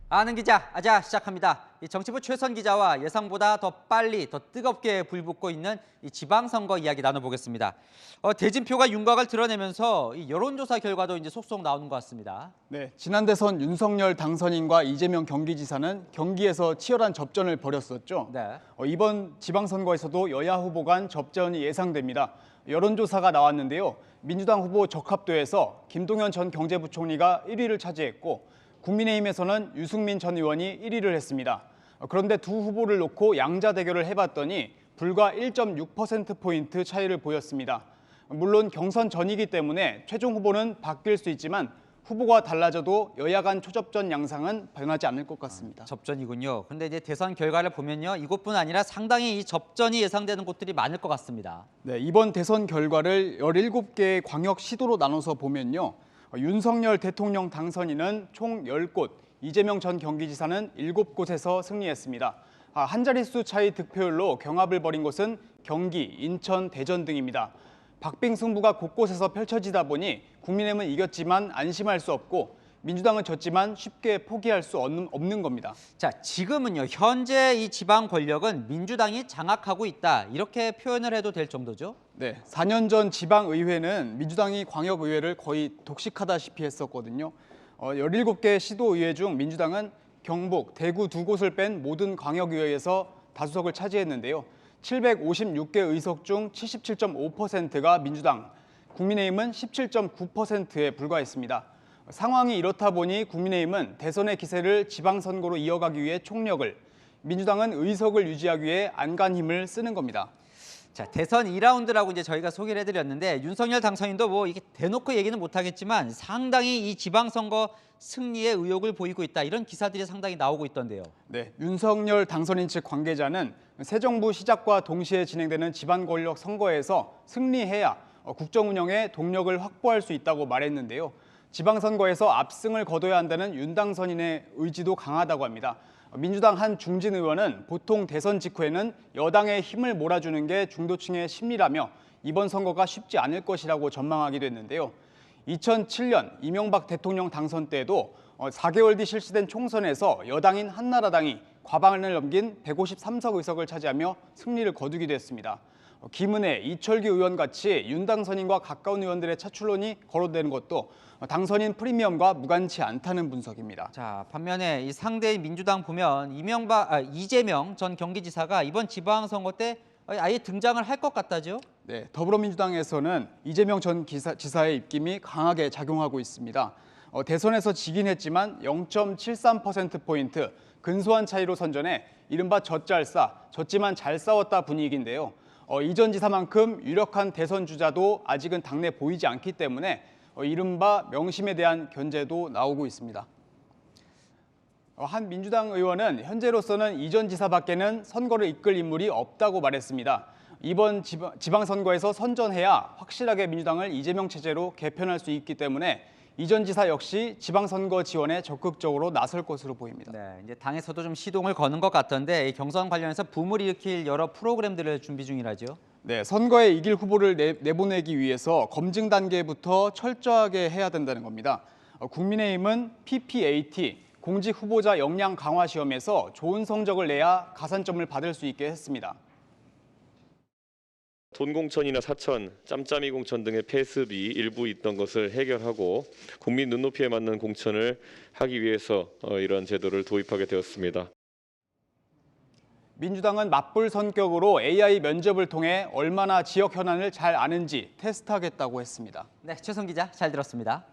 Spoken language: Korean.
아는 기자, 아자 시작합니다. 이 정치부 최선 기자와 예상보다 더 빨리, 더 뜨겁게 불붙고 있는 이 지방선거 이야기 나눠보겠습니다. 대진표가 윤곽을 드러내면서 이 여론조사 결과도 이제 속속 나오는 것 같습니다. 네, 지난 대선 윤석열 당선인과 이재명 경기지사는 경기에서 치열한 접전을 벌였었죠. 네. 이번 지방선거에서도 여야 후보 간 접전이 예상됩니다. 여론조사가 나왔는데요. 민주당 후보 적합도에서 김동연 전 경제부총리가 1위를 차지했고 국민의힘에서는 유승민 전 의원이 1위를 했습니다. 그런데 두 후보를 놓고 양자 대결을 해봤더니 불과 1.6%포인트 차이를 보였습니다. 물론 경선 전이기 때문에 최종 후보는 바뀔 수 있지만 후보가 달라져도 여야 간 초접전 양상은 변하지 않을 것 같습니다. 접전이군요. 근데 이제 대선 결과를 보면요. 이곳뿐 아니라 상당히 이 접전이 예상되는 곳들이 많을 것 같습니다. 네, 이번 대선 결과를 17개의 광역 시도로 나눠서 보면요. 윤석열 대통령 당선인은 총 10곳, 이재명 전 경기지사는 7곳에서 승리했습니다. 한 자릿수 차이 득표율로 경합을 벌인 곳은 경기, 인천, 대전 등입니다. 박빙 승부가 곳곳에서 펼쳐지다 보니 국민의힘은 이겼지만 안심할 수 없고 민주당은 졌지만 쉽게 포기할 수 없는 겁니다. 자, 지금은요. 현재 이 지방 권력은 민주당이 장악하고 있다. 이렇게 표현을 해도 될 정도죠? 네, 4년 전 지방의회는 민주당이 광역의회를 거의 독식하다시피 했었거든요. 17개 시도의회 중 민주당은 경북, 대구 두 곳을 뺀 모든 광역의회에서 다수석을 차지했는데요. 756개 의석 중 77.5%가 민주당, 국민의힘은 17.9%에 불과했습니다. 상황이 이렇다 보니 국민의힘은 대선의 기세를 지방선거로 이어가기 위해 총력을, 민주당은 의석을 유지하기 위해 안간힘을 쓰는 겁니다. 자, 대선 2라운드라고 이제 저희가 소개를 해드렸는데 윤석열 당선인도 뭐 이게 대놓고 얘기는 못하겠지만 상당히 이 지방선거 승리의 의욕을 보이고 있다. 이런 기사들이 상당히 나오고 있던데요. 네, 윤석열 당선인 측 관계자는 새 정부 시작과 동시에 진행되는 지방 권력 선거에서 승리해야 국정 운영에 동력을 확보할 수 있다고 말했는데요. 지방선거에서 압승을 거둬야 한다는 윤 당선인의 의지도 강하다고 합니다. 민주당 한 중진 의원은 보통 대선 직후에는 여당의 힘을 몰아주는 게 중도층의 심리라며 이번 선거가 쉽지 않을 것이라고 전망하기도 했는데요. 2007년 이명박 대통령 당선 때에도 4개월 뒤 실시된 총선에서 여당인 한나라당이 과반을 넘긴 153석 의석을 차지하며 승리를 거두기도 했습니다. 김은혜, 이철규 의원 같이 윤 당선인과 가까운 의원들의 차출론이 거론되는 것도 당선인 프리미엄과 무관치 않다는 분석입니다. 자, 반면에 이 상대인 민주당 보면 이재명 전 경기지사가 이번 지방선거 때 아예 등장을 할 것 같다죠? 네, 더불어민주당에서는 이재명 전 지사의 입김이 강하게 작용하고 있습니다. 대선에서 지긴 했지만 0.73%포인트 근소한 차이로 선전해 이른바 졌지만 잘 싸웠다 분위기인데요. 이전 지사만큼 유력한 대선 주자도 아직은 당내 보이지 않기 때문에 이른바 명심에 대한 견제도 나오고 있습니다. 한 민주당 의원은 현재로서는 이전 지사밖에는 선거를 이끌 인물이 없다고 말했습니다. 이번 지방선거에서 선전해야 확실하게 민주당을 이재명 체제로 개편할 수 있기 때문에 이전 지사 역시 지방선거 지원에 적극적으로 나설 것으로 보입니다. 네, 이제 당에서도 좀 시동을 거는 것 같던데 이 경선 관련해서 붐을 일으킬 여러 프로그램들을 준비 중이라죠. 네, 선거에 이길 후보를 내보내기 위해서 검증 단계부터 철저하게 해야 된다는 겁니다. 국민의힘은 PPAT, 공직 후보자 역량 강화 시험에서 좋은 성적을 내야 가산점을 받을 수 있게 했습니다. 돈 공천이나 사천, 짬짬이 공천 등의 폐습이 일부 있던 것을 해결하고 국민 눈높이에 맞는 공천을 하기 위해서 이런 제도를 도입하게 되었습니다. 민주당은 맞불 성격으로 AI 면접을 통해 얼마나 지역 현안을 잘 아는지 테스트하겠다고 했습니다. 네, 최선 기자 잘 들었습니다.